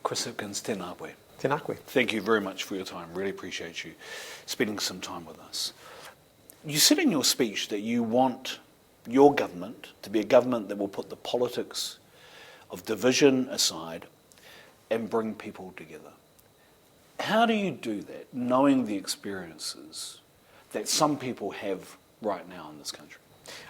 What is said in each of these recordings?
Chris Hipkins, tēnā koe. Tēnā koe. Thank you very much for your time. Really appreciate you spending some time with us. You said in your speech that you want your government to be a government that will put the politics of division aside and bring people together. How do you do that, knowing the experiences that some people have right now in this country?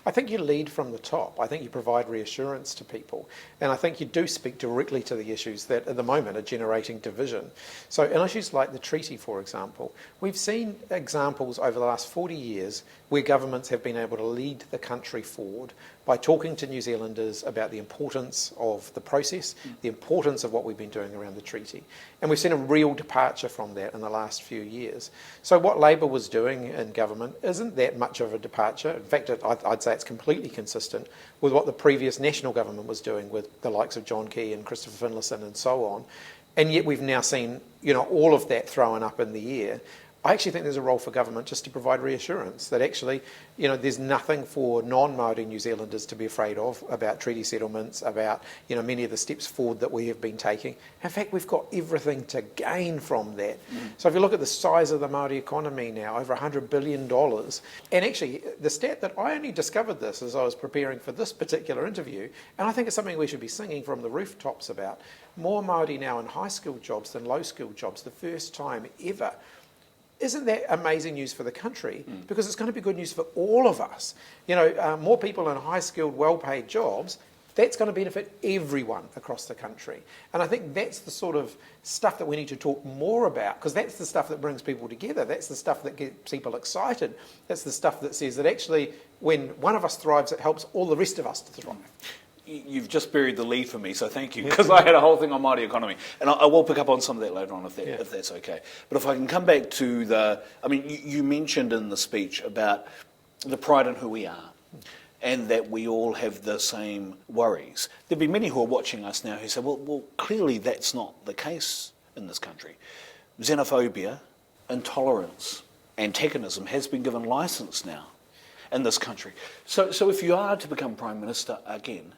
I think you lead from the top. I think you provide reassurance to people. And I think you do speak directly to the issues that at the moment are generating division. So in issues like the treaty, for example, we've seen examples over the last 40 years where governments have been able to lead the country forward by talking to New Zealanders about the importance of the process, the importance of what we've been doing around the treaty. And we've seen a real departure from that in the last few years. So what Labor was doing in government isn't that much of a departure. In fact, I'd say it's completely consistent with what the previous national government was doing with the likes of John Key and Christopher Finlayson and so on. And yet we've now seen, all of that thrown up in the air. I actually think there's a role for government just to provide reassurance that actually, there's nothing for non-Māori New Zealanders to be afraid of about treaty settlements, about, many of the steps forward that we have been taking. In fact, we've got everything to gain from that. So if you look at the size of the Māori economy now, over $100 billion, and actually the stat that I only discovered this as I was preparing for this particular interview, and I think it's something we should be singing from the rooftops about, more Māori now in high-skilled jobs than low-skilled jobs, the first time ever. Isn't that amazing news for the country? Because it's going to be good news for all of us. More people in high-skilled, well-paid jobs, that's going to benefit everyone across the country. And I think that's the sort of stuff that we need to talk more about, because that's the stuff that brings people together. That's the stuff that gets people excited. That's the stuff that says that actually when one of us thrives, it helps all the rest of us to thrive. You've just buried the lead for me, so thank you, because I had a whole thing on Māori economy. And I will pick up on some of that later on if that's okay. But if I can come back to you mentioned in the speech about the pride in who we are and that we all have the same worries. There'll be many who are watching us now who say, well, clearly that's not the case in this country. Xenophobia, intolerance, antagonism has been given licence now in this country. So if you are to become Prime Minister again,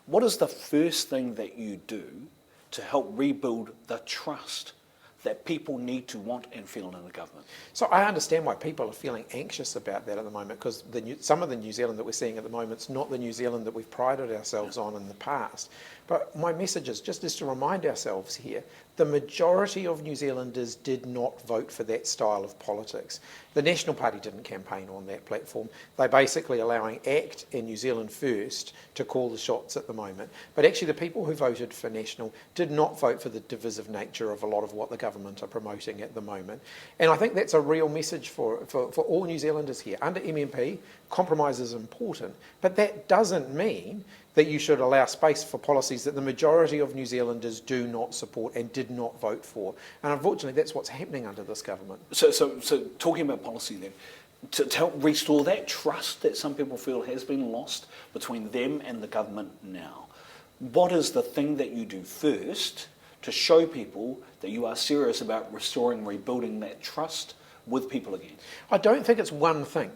what is the first thing that you do to help rebuild the trust that people need to want and feel in the government? So I understand why people are feeling anxious about that at the moment, because some of the New Zealand that we're seeing at the moment is not the New Zealand that we've prided ourselves on in the past. But my message is just to remind ourselves here, the majority of New Zealanders did not vote for that style of politics. The National Party didn't campaign on that platform. They're basically allowing ACT and New Zealand First to call the shots at the moment. But actually the people who voted for National did not vote for the divisive nature of a lot of what the government are promoting at the moment. And I think that's a real message for all New Zealanders here. Under MMP, compromise is important, but that doesn't mean that you should allow space for policies that the majority of New Zealanders do not support and did not vote for. And unfortunately, that's what's happening under this government. So talking about policy then, to help restore that trust that some people feel has been lost between them and the government now, what is the thing that you do first to show people that you are serious about restoring, rebuilding that trust with people again? I don't think it's one thing.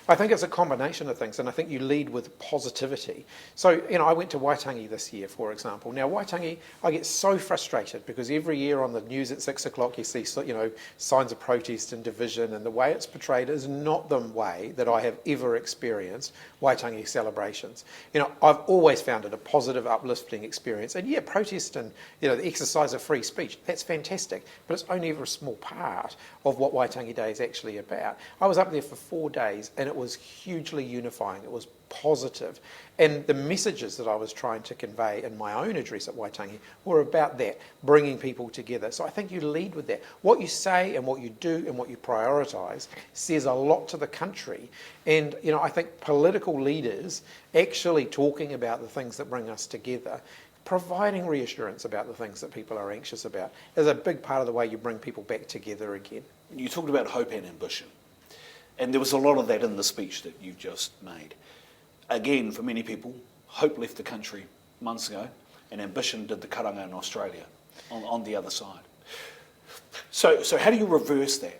I think it's a combination of things, and I think you lead with positivity. So, I went to Waitangi this year, for example. Now, Waitangi, I get so frustrated because every year on the news at 6 o'clock you see, signs of protest and division, and the way it's portrayed is not the way that I have ever experienced Waitangi celebrations. I've always found it a positive, uplifting experience. And yeah, protest and, the exercise of free speech, that's fantastic, but it's only ever a small part of what Waitangi Day is actually about. I was up there for 4 days, and it was hugely unifying. It was positive. And the messages that I was trying to convey in my own address at Waitangi were about that, bringing people together. So I think you lead with that. What you say and what you do and what you prioritise says a lot to the country. And, I think political leaders actually talking about the things that bring us together, providing reassurance about the things that people are anxious about, is a big part of the way you bring people back together again. You talked about hope and ambition. And there was a lot of that in the speech that you've just made. Again, for many people, hope left the country months ago, and ambition did the karanga in Australia on the other side. So how do you reverse that,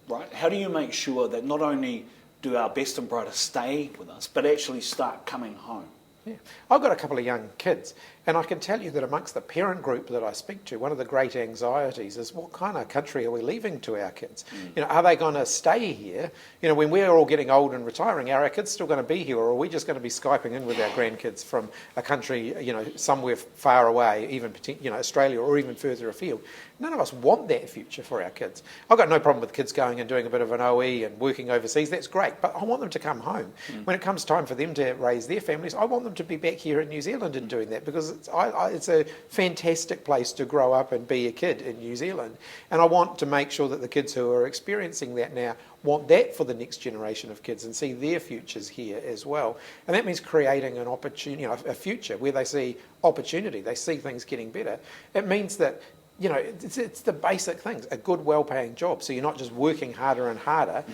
right? How do you make sure that not only do our best and brightest stay with us, but actually start coming home? Yeah. I've got a couple of young kids, And I can tell you that amongst the parent group that I speak to, one of the great anxieties is what kind of country are we leaving to our kids? Are they going to stay here? When we're all getting old and retiring, are our kids still going to be here, or are we just going to be Skyping in with our grandkids from a country, somewhere far away, even Australia or even further afield? None of us want that future for our kids. I've got no problem with kids going and doing a bit of an OE and working overseas. That's great, but I want them to come home. When it comes time for them to raise their families, I want them to be back here in New Zealand and doing that, because it's a fantastic place to grow up and be a kid in New Zealand. And I want to make sure that the kids who are experiencing that now want that for the next generation of kids and see their futures here as well. And that means creating an opportunity, a future where they see opportunity, they see things getting better. It means that it's the basic things, a good, well-paying job, so you're not just working harder and harder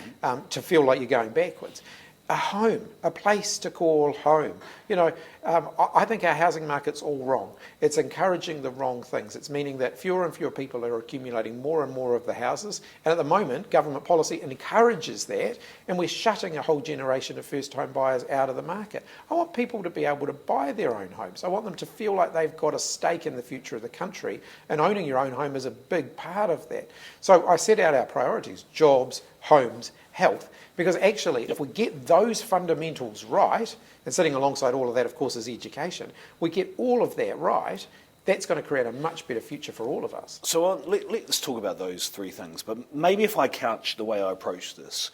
to feel like you're going backwards. A home, a place to call home. I think our housing market's all wrong. It's encouraging the wrong things. It's meaning that fewer and fewer people are accumulating more and more of the houses. And at the moment, government policy encourages that, and we're shutting a whole generation of first-home buyers out of the market. I want people to be able to buy their own homes. I want them to feel like they've got a stake in the future of the country, and owning your own home is a big part of that. So I set out our priorities: jobs, homes, health. Because actually, if we get those fundamentals right, and sitting alongside all of that, of course, is education, we get all of that right, that's going to create a much better future for all of us. So let's talk about those three things, but maybe if I couch the way I approach this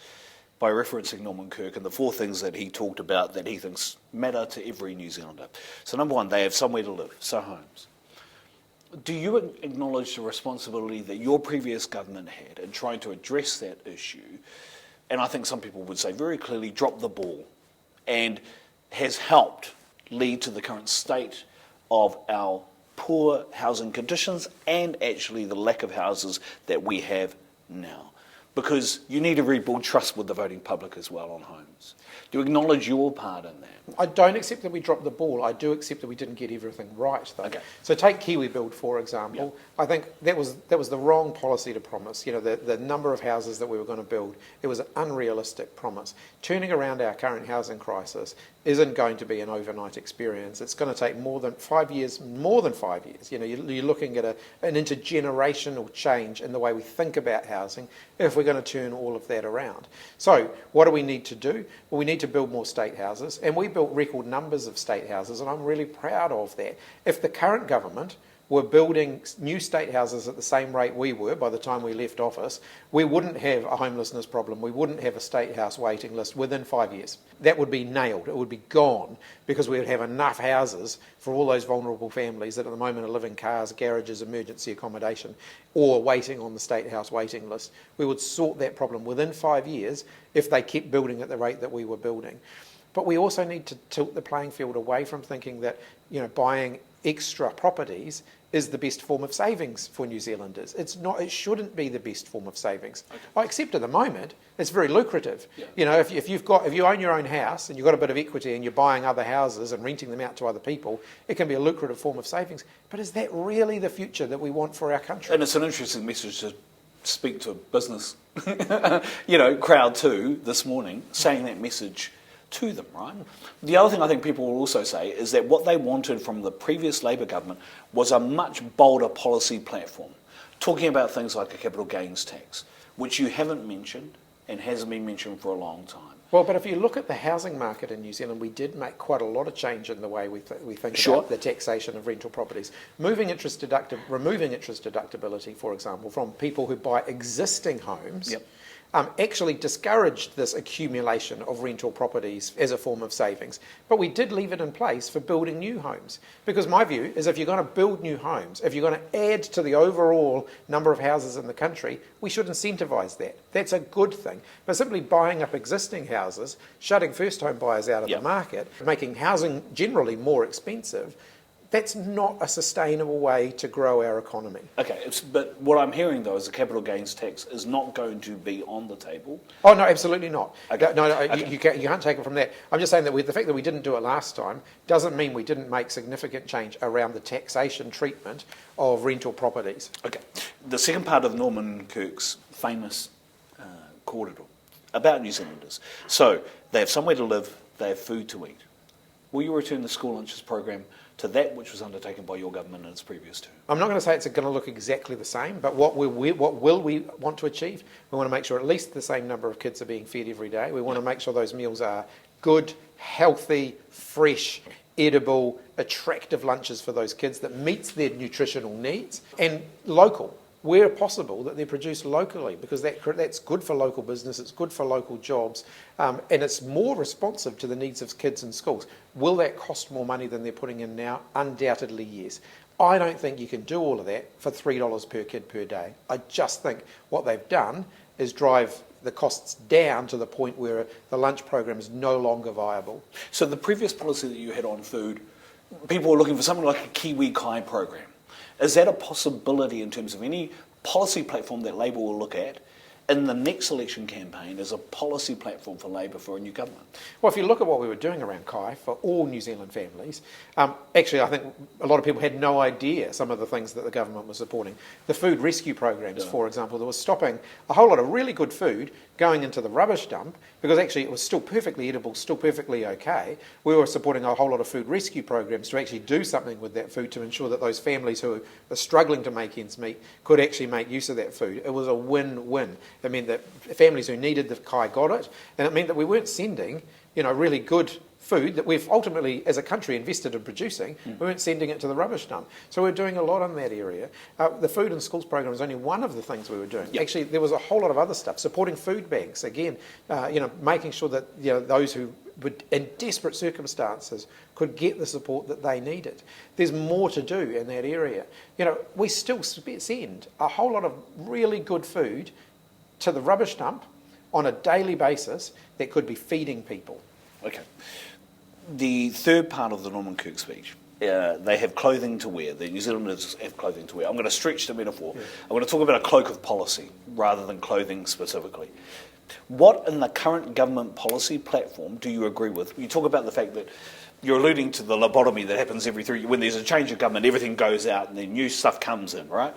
by referencing Norman Kirk and the four things that he talked about that he thinks matter to every New Zealander. So number one, they have somewhere to live, so homes. Do you acknowledge the responsibility that your previous government had in trying to address that issue? And I think some people would say very clearly dropped the ball, and has helped lead to the current state of our poor housing conditions and actually the lack of houses that we have now. Because you need to rebuild trust with the voting public as well on homes. Do you acknowledge your part in that? I don't accept that we dropped the ball. I do accept that we didn't get everything right, though. Okay. So take KiwiBuild, for example. Yep. I think that was the wrong policy to promise. The number of houses that we were going to build, it was an unrealistic promise. Turning around our current housing crisis isn't going to be an overnight experience. It's going to take more than 5 years. You're looking at an intergenerational change in the way we think about housing if we're going to turn all of that around. So what do we need to do? Well, we need to build more state houses, and we built record numbers of state houses, and I'm really proud of that. If the current government were building new state houses at the same rate we were by the time we left office, we wouldn't have a homelessness problem, we wouldn't have a state house waiting list within 5 years. That would be nailed, it would be gone, because we would have enough houses for all those vulnerable families that at the moment are living in cars, garages, emergency accommodation, or waiting on the state house waiting list. We would sort that problem within 5 years if they kept building at the rate that we were building. But we also need to tilt the playing field away from thinking that buying extra properties is the best form of savings for New Zealanders. It's not. It shouldn't be the best form of savings. Okay. Except at the moment, it's very lucrative. Yeah. If you own your own house and you've got a bit of equity and you're buying other houses and renting them out to other people, it can be a lucrative form of savings. But is that really the future that we want for our country? And it's an interesting message to speak to a business, crowd too this morning, saying that message to them, right? The other thing I think people will also say is that what they wanted from the previous Labour government was a much bolder policy platform, talking about things like a capital gains tax, which you haven't mentioned and hasn't been mentioned for a long time. Well, but if you look at the housing market in New Zealand, we did make quite a lot of change in the way we think Sure. about the taxation of rental properties. Removing interest deductibility, for example, from people who buy existing homes. Yep. Actually discouraged this accumulation of rental properties as a form of savings. But we did leave it in place for building new homes. Because my view is if you're going to build new homes, if you're going to add to the overall number of houses in the country, we should incentivise that. That's a good thing. But simply buying up existing houses, shutting first home buyers out of the market, making housing generally more expensive, that's not a sustainable way to grow our economy. Okay, but what I'm hearing though is the capital gains tax is not going to be on the table. Oh no, absolutely not. Okay. No, Okay. You can't take it from that. I'm just saying that the fact that we didn't do it last time doesn't mean we didn't make significant change around the taxation treatment of rental properties. Okay. The second part of Norman Kirk's famous corridor about New Zealanders. So they have somewhere to live, they have food to eat. will you return the school lunches program to that which was undertaken by your government in its previous term? I'm not going to say it's going to look exactly the same, but what will we want to achieve? We want to make sure at least the same number of kids are being fed every day. We want to make sure those meals are good, healthy, fresh, edible, attractive lunches for those kids that meets their nutritional needs, and local, where possible, that they're produced locally, because that's good for local business, it's good for local jobs, and it's more responsive to the needs of kids in schools. Will that cost more money than they're putting in now? Undoubtedly, yes. I don't think you can do all of that for $3 per kid per day. I just think what they've done is drive the costs down to the point where the lunch program is no longer viable. So the previous policy that you had on food, people were looking for something like a KiwiBuild program. Is that a possibility in terms of any policy platform that Labour will look at in the next election campaign as a policy platform for Labour for a new government? Well, if you look at what we were doing around Kai for all New Zealand families, actually I think a lot of people had no idea some of the things that the government was supporting. The food rescue programs, for example, that was stopping a whole lot of really good food going into the rubbish dump, because actually it was still perfectly edible, still perfectly okay. We were supporting a whole lot of food rescue programs to actually do something with that food to ensure that those families who are struggling to make ends meet could actually make use of that food. It was a win-win. It meant that families who needed the Kai got it, and it meant that we weren't sending, really good food that we've ultimately, as a country, invested in producing. We weren't sending it to the rubbish dump. So we're doing a lot in that area. The food in schools program is only one of the things we were doing. Yep. Actually, there was a whole lot of other stuff. Supporting food banks, again, making sure that those who were in desperate circumstances could get the support that they needed. There's more to do in that area. We still send a whole lot of really good food to the rubbish dump on a daily basis that could be feeding people. Okay. The third part of the Norman Kirk speech, they have clothing to wear. The New Zealanders have clothing to wear. I'm going to stretch the metaphor. Yeah. I'm going to talk about a cloak of policy rather than clothing specifically. What in the current government policy platform do you agree with? You talk about the fact that you're alluding to the lobotomy that happens every 3 years. When there's a change of government, everything goes out and then new stuff comes in, right?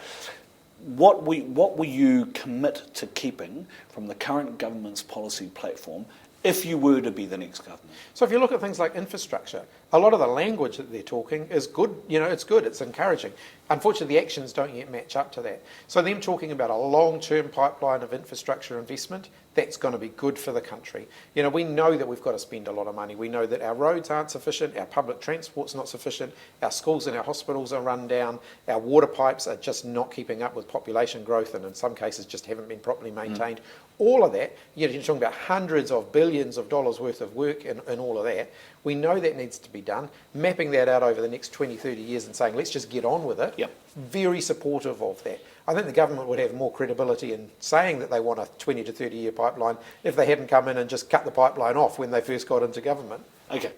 What will you commit to keeping from the current government's policy platform if you were to be the next government? So if you look at things like infrastructure, a lot of the language that they're talking is good. It's good, it's encouraging. Unfortunately, the actions don't yet match up to that. So them talking about a long-term pipeline of infrastructure investment, that's going to be good for the country. We know that we've got to spend a lot of money. We know that our roads aren't sufficient, our public transport's not sufficient, our schools and our hospitals are run down, our water pipes are just not keeping up with population growth, and in some cases just haven't been properly maintained. All of that, you're talking about hundreds of billions of dollars worth of work and all of that. We know that needs to be done. Mapping that out over the next 20, 30 years and saying, let's just get on with it. Yep. Very supportive of that. I think the government would have more credibility in saying that they want a 20 to 30 year pipeline if they hadn't come in and just cut the pipeline off when they first got into government. Okay.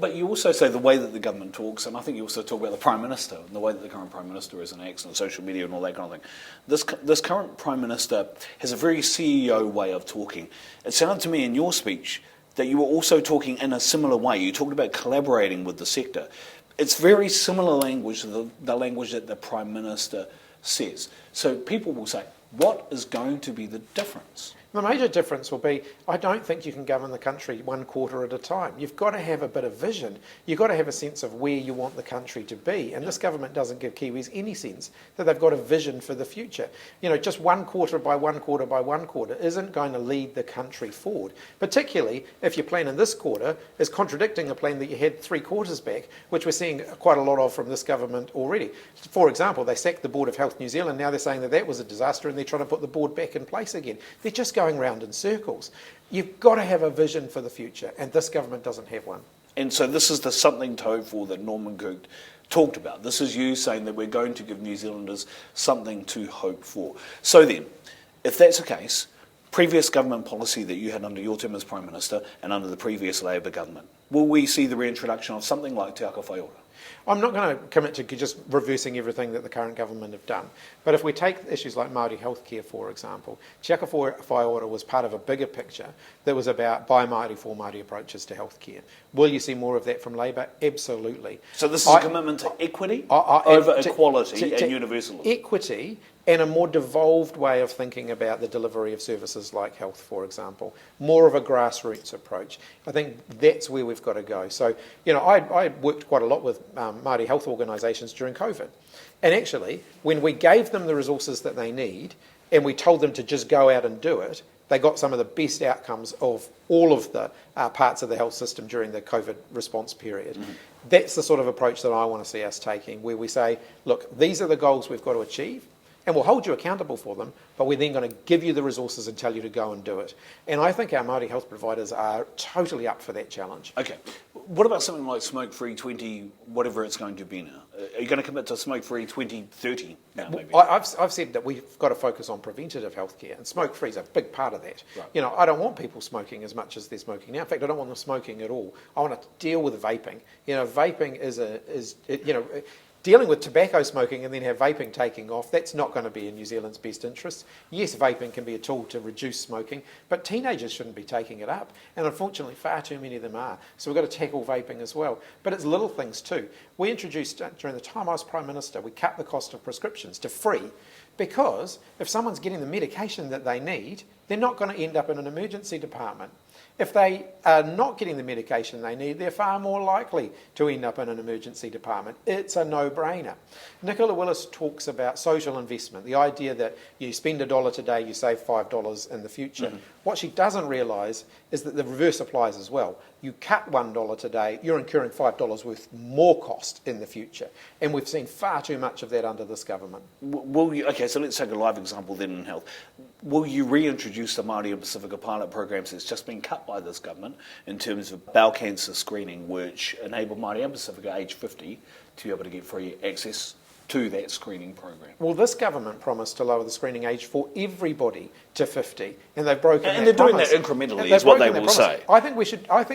But you also say the way that the government talks, and I think you also talk about the Prime Minister and the way that the current Prime Minister is and acts on social media and all that kind of thing. This current Prime Minister has a very CEO way of talking. It sounded to me in your speech that you were also talking in a similar way. You talked about collaborating with the sector. It's very similar language to the language that the Prime Minister says. So people will say, what is going to be the difference? The major difference will be, I don't think you can govern the country one quarter at a time. You've got to have a bit of vision. You've got to have a sense of where you want the country to be. And this government doesn't give Kiwis any sense that they've got a vision for the future. Just one quarter by one quarter by one quarter isn't going to lead the country forward, particularly if your plan in this quarter is contradicting a plan that you had 3 quarters back, which we're seeing quite a lot of from this government already. For example, they sacked the Board of Health New Zealand. Now they're saying that was a disaster and they're trying to put the board back in place again. They're just going round in circles. You've got to have a vision for the future, and this government doesn't have one. And so this is the something to hope for that Norman Kirk talked about. This is you saying that we're going to give New Zealanders something to hope for. So then, if that's the case, previous government policy that you had under your term as Prime Minister and under the previous Labour government, will we see the reintroduction of something like Te Ako Whaiora? I'm not going to commit to just reversing everything that the current government have done. But if we take issues like Māori healthcare, for example, Te Aka Whaiora was part of a bigger picture that was about by Māori for Māori approaches to healthcare. Will you see more of that from Labor? Absolutely. So this is a commitment to equity over equality and universalism. Equity and a more devolved way of thinking about the delivery of services like health, for example. More of a grassroots approach. I think that's where we've got to go. So, I worked quite a lot with Māori health organisations during COVID. And actually, when we gave them the resources that they need and we told them to just go out and do it, they got some of the best outcomes of all of the parts of the health system during the COVID response period. Mm-hmm. That's the sort of approach that I want to see us taking, where we say, look, these are the goals we've got to achieve, and we'll hold you accountable for them, but we're then going to give you the resources and tell you to go and do it. And I think our Māori health providers are totally up for that challenge. Okay. What about something like smoke-free 20, whatever it's going to be now? Are you going to commit to smoke-free 2030 now, maybe? I've said that we've got to focus on preventative healthcare, and smoke-free is a big part of that. Right. I don't want people smoking as much as they're smoking now. In fact, I don't want them smoking at all. I want to deal with vaping. Vaping is dealing with tobacco smoking and then have vaping taking off, that's not going to be in New Zealand's best interest. Yes, vaping can be a tool to reduce smoking, but teenagers shouldn't be taking it up. And unfortunately, far too many of them are. So we've got to tackle vaping as well. But it's little things too. We introduced, during the time I was Prime Minister, we cut the cost of prescriptions to free, because if someone's getting the medication that they need, they're not going to end up in an emergency department. If they are not getting the medication they need, they're far more likely to end up in an emergency department. It's a no-brainer. Nicola Willis talks about social investment, the idea that you spend $1 today, you save $5 in the future. Mm-hmm. What she doesn't realise is that the reverse applies as well. You cut $1 today, you're incurring $5 worth more cost in the future. And we've seen far too much of that under this government. Okay, so let's take a live example then in health. Will you reintroduce the Māori and Pacifica pilot programs that's just been cut by this government in terms of bowel cancer screening, which enable Māori and Pacifica age 50 to be able to get free access to that screening program? Well, this government promised to lower the screening age for everybody to 50, and they've broken that promise. And they're doing that incrementally, is what they will say. I think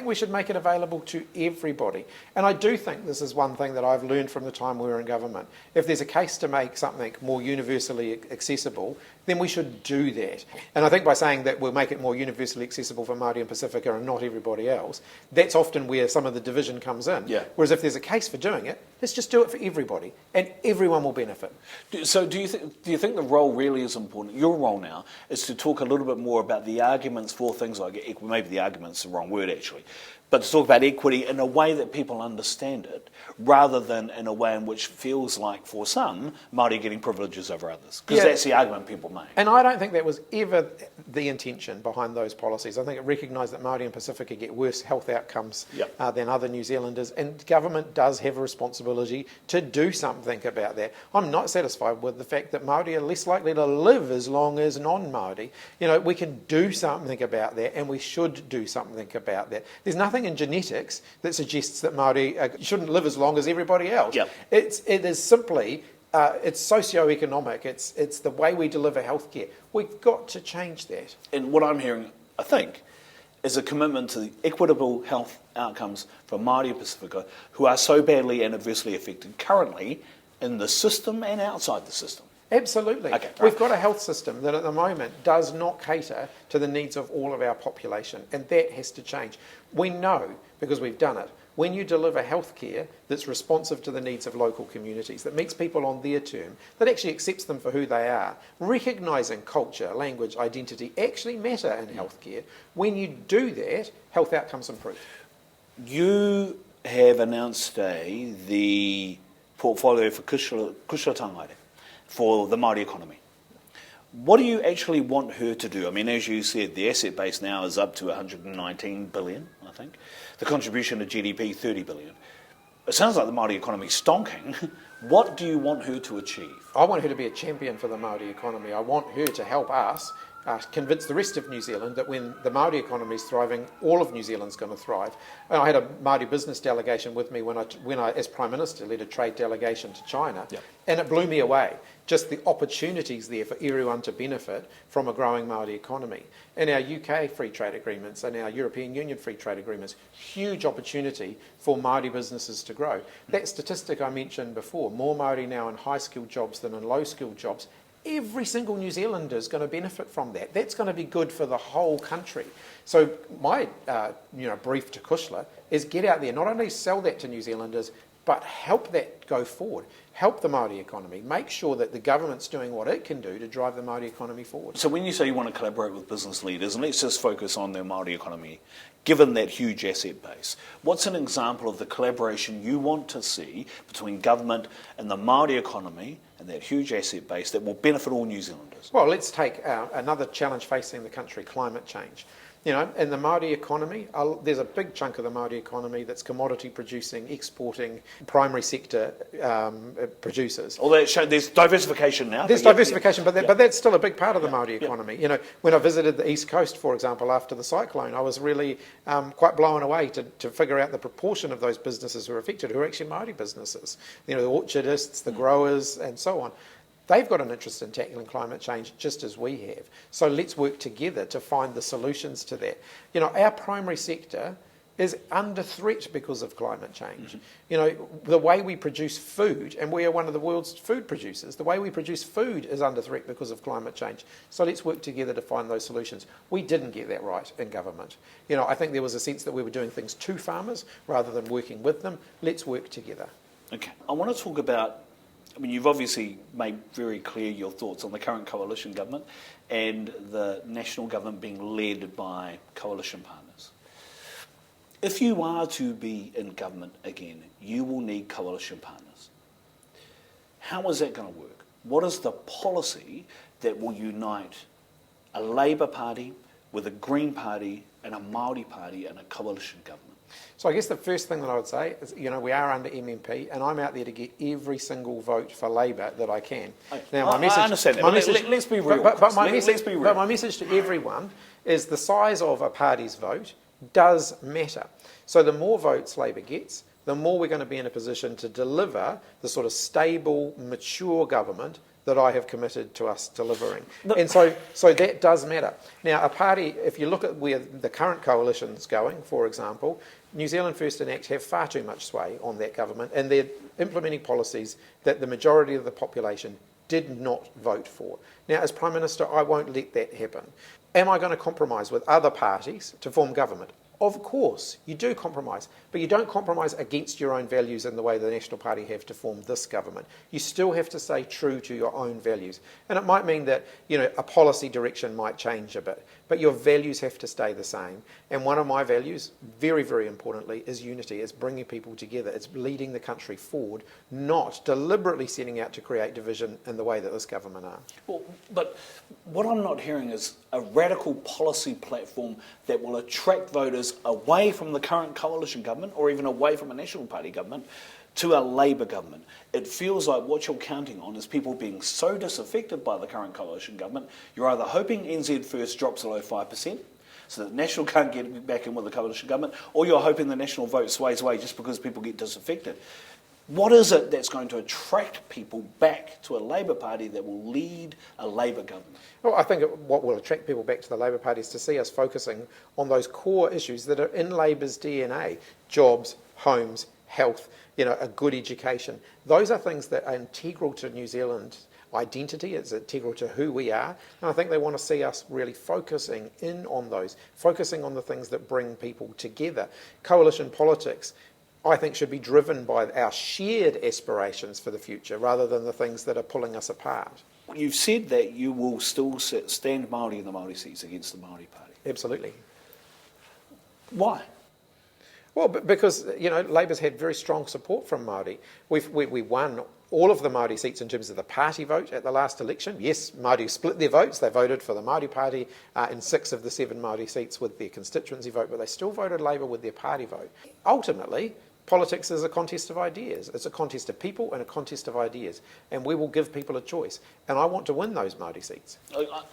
we should make it available to everybody. And I do think this is one thing that I've learned from the time we were in government. If there's a case to make something more universally accessible, then we should do that. And I think by saying that we'll make it more universally accessible for Māori and Pacifica and not everybody else, that's often where some of the division comes in. Yeah. Whereas if there's a case for doing it, let's just do it for everybody, and everyone will benefit. So do you think the role really is important? Your role now is to talk a little bit more about the arguments for things like equity. Maybe the argument's the wrong word actually, but to talk about equity in a way that people understand it, rather than in a way in which feels like, for some, Māori getting privileges over others. Because that's the argument people make. And I don't think that was ever the intention behind those policies. I think it recognised that Māori and Pacifica get worse health outcomes than other New Zealanders, and government does have a responsibility to do something about that. I'm not satisfied with the fact that Māori are less likely to live as long as non-Māori. We can do something about that, and we should do something about that. There's nothing in genetics that suggests that Māori shouldn't live as long as everybody else. Yep. It is simply, it's socioeconomic, it's the way we deliver healthcare. We've got to change that. And what I'm hearing, I think, is a commitment to the equitable health outcomes for Māori and Pacifica who are so badly and adversely affected currently in the system and outside the system. Absolutely. Okay, right. We've got a health system that at the moment does not cater to the needs of all of our population, and that has to change. We know, because we've done it, when you deliver healthcare that's responsive to the needs of local communities, that meets people on their term, that actually accepts them for who they are, recognising culture, language, identity actually matter in healthcare. When you do that, health outcomes improve. You have announced today the portfolio for Kushala Tangaire for the Māori economy. What do you actually want her to do? I mean, as you said, the asset base now is up to 119 billion, I think. The contribution to GDP, 30 billion. It sounds like the Māori economy is stonking. What do you want her to achieve? I want her to be a champion for the Māori economy. I want her to help us convince the rest of New Zealand that when the Māori economy is thriving, all of New Zealand's going to thrive. And I had a Māori business delegation with me when I, as Prime Minister, led a trade delegation to China, and it blew me away just the opportunities there for everyone to benefit from a growing Māori economy. In our UK free trade agreements and our European Union free trade agreements, huge opportunity for Māori businesses to grow. That statistic I mentioned before, more Māori now in high-skilled jobs than in low-skilled jobs, every single New Zealander is going to benefit from that. That's going to be good for the whole country. So my brief to Kushla is get out there, not only sell that to New Zealanders, but help that go forward. Help the Māori economy. Make sure that the government's doing what it can do to drive the Māori economy forward. So when you say you want to collaborate with business leaders, and let's just focus on the Māori economy, given that huge asset base, what's an example of the collaboration you want to see between government and the Māori economy and that huge asset base that will benefit all New Zealanders? Well, let's take another challenge facing the country, climate change. You know, in the Māori economy, there's a big chunk of the Māori economy that's commodity producing, exporting, primary sector producers. Although there's diversification now. There's diversification, but that's still a big part of the Māori economy. You know, when I visited the East Coast, for example, after the cyclone, I was really quite blown away to figure out the proportion of those businesses who are affected, who are actually Māori businesses. You know, the orchardists, the growers, and so on. They've got an interest in tackling climate change just as we have. So let's work together to find the solutions to that. You know, our primary sector is under threat because of climate change. Mm-hmm. You know, the way we produce food, and we are one of the world's food producers, the way we produce food is under threat because of climate change. So let's work together to find those solutions. We didn't get that right in government. You know, I think there was a sense that we were doing things to farmers rather than working with them. Let's work together. Okay. I want to talk about, I mean, you've obviously made very clear your thoughts on the current coalition government and the national government being led by coalition partners. If you are to be in government again, you will need coalition partners. How is that going to work? What is the policy that will unite a Labour Party with a Green Party and a Māori Party and a coalition government? So I guess the first thing that I would say is, you know, we are under MMP, and I'm out there to get every single vote for Labour that I can. Now, I understand that. Let's be real. But my message to everyone is the size of a party's vote does matter. So the more votes Labour gets, the more we're going to be in a position to deliver the sort of stable, mature government that I have committed to us delivering. And so that does matter. Now, a party, if you look at where the current coalition's going, for example, New Zealand First and ACT have far too much sway on that government, and they're implementing policies that the majority of the population did not vote for. Now, as Prime Minister, I won't let that happen. Am I going to compromise with other parties to form government? Of course, you do compromise, but you don't compromise against your own values in the way the National Party have to form this government. You still have to stay true to your own values. And it might mean that, you know, a policy direction might change a bit, but your values have to stay the same. And one of my values, very, very importantly, is unity. It's bringing people together. It's leading the country forward, not deliberately setting out to create division in the way that this government are. Well, but what I'm not hearing is a radical policy platform that will attract voters away from the current coalition government or even away from a National Party government to a Labour government. It feels like what you're counting on is people being so disaffected by the current coalition government, you're either hoping NZ First drops below 5%, so that National can't get back in with the coalition government, or you're hoping the National vote sways away just because people get disaffected. What is it that's going to attract people back to a Labour Party that will lead a Labour government? Well, I think what will attract people back to the Labour Party is to see us focusing on those core issues that are in Labour's DNA: jobs, homes, health, you know, a good education. Those are things that are integral to New Zealand's identity. It's integral to who we are. And I think they want to see us really focusing in on those, focusing on the things that bring people together. Coalition politics, I think, should be driven by our shared aspirations for the future rather than the things that are pulling us apart. You've said that you will still stand Māori in the Māori seats against the Māori Party. Absolutely. Why? Well, because, you know, Labour's had very strong support from Māori. We won all of the Māori seats in terms of the party vote at the last election. Yes, Māori split their votes. They voted for the Māori Party in 6 of the 7 Māori seats with their constituency vote, but they still voted Labour with their party vote. Ultimately, politics is a contest of ideas. It's a contest of people and a contest of ideas. And we will give people a choice. And I want to win those Māori seats.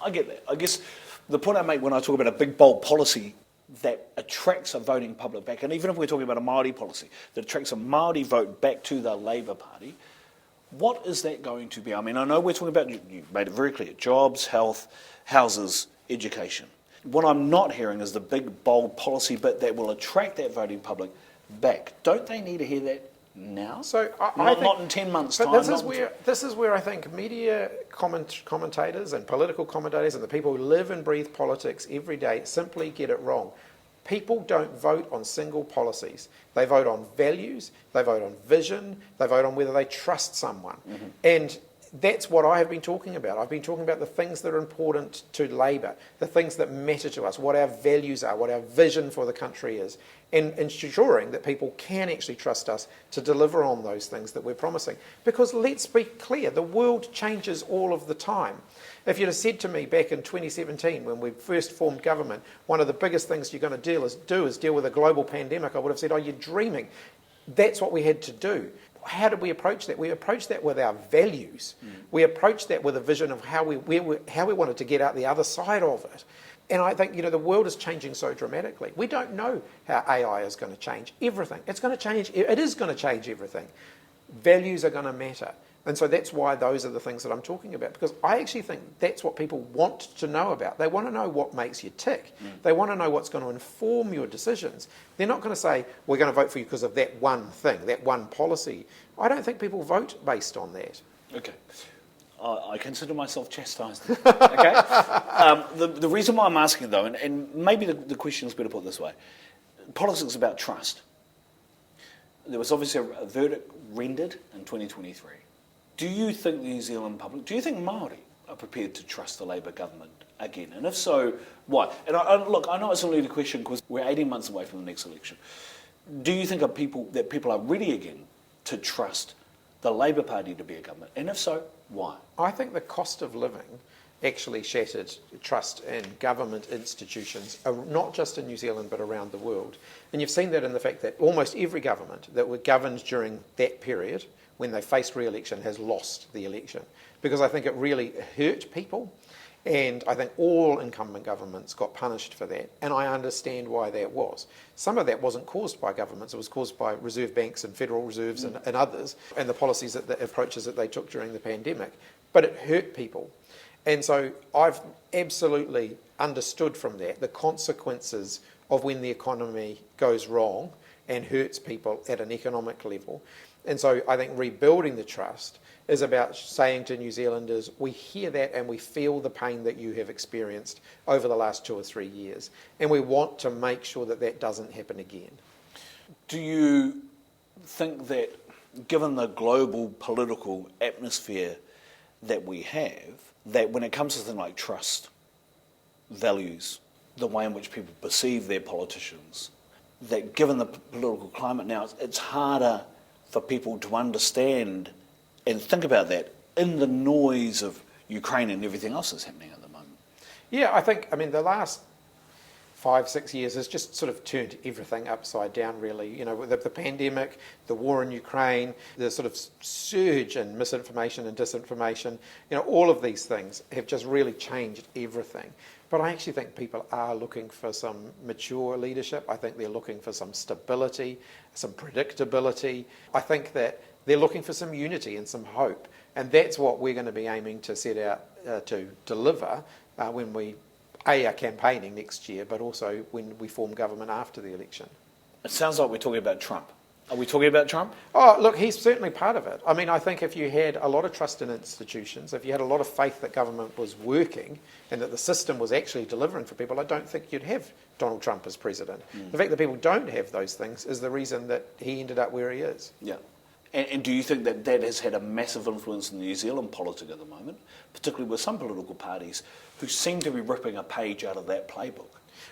I get that. I guess the point I make when I talk about a big, bold policy that attracts a voting public back, and even if we're talking about a Māori policy that attracts a Māori vote back to the Labour Party, What is that going to be? I mean, I know we're talking about, you made it very clear, jobs, health, houses, education. What I'm not hearing is the big, bold policy bit that will attract that voting public back. Don't they need to hear that now? So I think, not in 10 months' time. This is where I think media commentators and political commentators and the people who live and breathe politics every day simply get it wrong. People don't vote on single policies. They vote on values, they vote on vision, they vote on whether they trust someone. Mm-hmm. And that's what I have been talking about. I've been talking about the things that are important to Labour, the things that matter to us, what our values are, what our vision for the country is, and ensuring that people can actually trust us to deliver on those things that we're promising. Because let's be clear, the world changes all of the time. If you'd have said to me back in 2017 when we first formed government, one of the biggest things you're going to do is deal with a global pandemic, I would have said, oh, you're dreaming. That's what we had to do. How did we approach that? We approached that with our values. We approached that with a vision of how we wanted to get out the other side of it. And I think, the world is changing so dramatically. We don't know how AI is going to change everything. It is going to change everything. Values are going to matter. And so that's why those are the things that I'm talking about, because I actually think that's what people want to know about. They want to know what makes you tick. They want to know what's going to inform your decisions. They're not going to say, we're going to vote for you because of that one thing, that one policy. I don't think people vote based on that. Okay. I consider myself chastised. Okay. The reason why I'm asking, though, and maybe the question is better put this way, politics is about trust. There was obviously a verdict rendered in 2023. Do you think the New Zealand public, do you think Māori are prepared to trust the Labour government again? And if so, why? And look, I know it's a leading question because we're 18 months away from the next election. Do you think that people are ready again to trust the Labour Party to be a government? And if so, why? I think the cost of living actually shattered trust in government institutions, not just in New Zealand but around the world. And you've seen that in the fact that almost every government that were governed during that period, when they faced re-election, has lost the election. Because I think it really hurt people, and I think all incumbent governments got punished for that, and I understand why that was. Some of that wasn't caused by governments, it was caused by reserve banks and federal reserves and others, and the policies, the approaches that they took during the pandemic. But it hurt people. And so I've absolutely understood from that the consequences of when the economy goes wrong and hurts people at an economic level. And so I think rebuilding the trust is about saying to New Zealanders, we hear that and we feel the pain that you have experienced over the last 2 or 3 years. And we want to make sure that that doesn't happen again. Do you think that, given the global political atmosphere that we have, that when it comes to things like trust, values, the way in which people perceive their politicians, that given the political climate now, it's harder for people to understand and think about that in the noise of Ukraine and everything else that's happening at the moment? Yeah, I mean, the last 5-6 years has just sort of turned everything upside down, really. With the pandemic, the war in Ukraine, the sort of surge in misinformation and disinformation, all of these things have just really changed everything. But I actually think people are looking for some mature leadership. I think they're looking for some stability, some predictability. I think that they're looking for some unity and some hope. And that's what we're going to be aiming to set out to deliver when we are campaigning next year, but also when we form government after the election. It sounds like we're talking about Trump. Are we talking about Trump? Oh, look, he's certainly part of it. I mean, I think if you had a lot of trust in institutions, if you had a lot of faith that government was working and that the system was actually delivering for people, I don't think you'd have Donald Trump as president. The fact that people don't have those things is the reason that he ended up where he is. Yeah. And do you think that that has had a massive influence in the New Zealand politics at the moment, particularly with some political parties who seem to be ripping a page out of that playbook?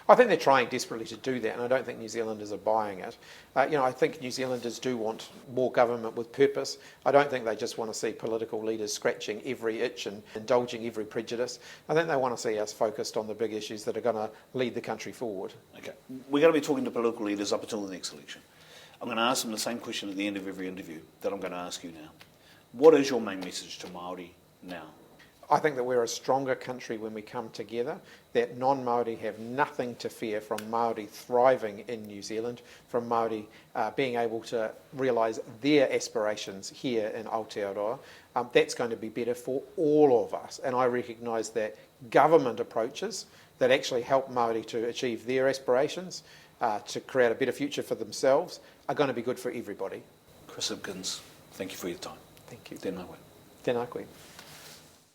I think they're trying desperately to do that, and I don't think New Zealanders are buying it. I think New Zealanders do want more government with purpose. I don't think they just want to see political leaders scratching every itch and indulging every prejudice. I think they want to see us focused on the big issues that are going to lead the country forward. Okay. We're going to be talking to political leaders up until the next election. I'm going to ask them the same question at the end of every interview that I'm going to ask you now. What is your main message to Māori now? I think that we're a stronger country when we come together, that non-Māori have nothing to fear from Māori thriving in New Zealand, from Māori being able to realise their aspirations here in Aotearoa. That's going to be better for all of us. And I recognise that government approaches that actually help Māori to achieve their aspirations, to create a better future for themselves, are going to be good for everybody. Chris Hipkins, thank you for your time. Thank you. Tēnā koe. Tēnā koe.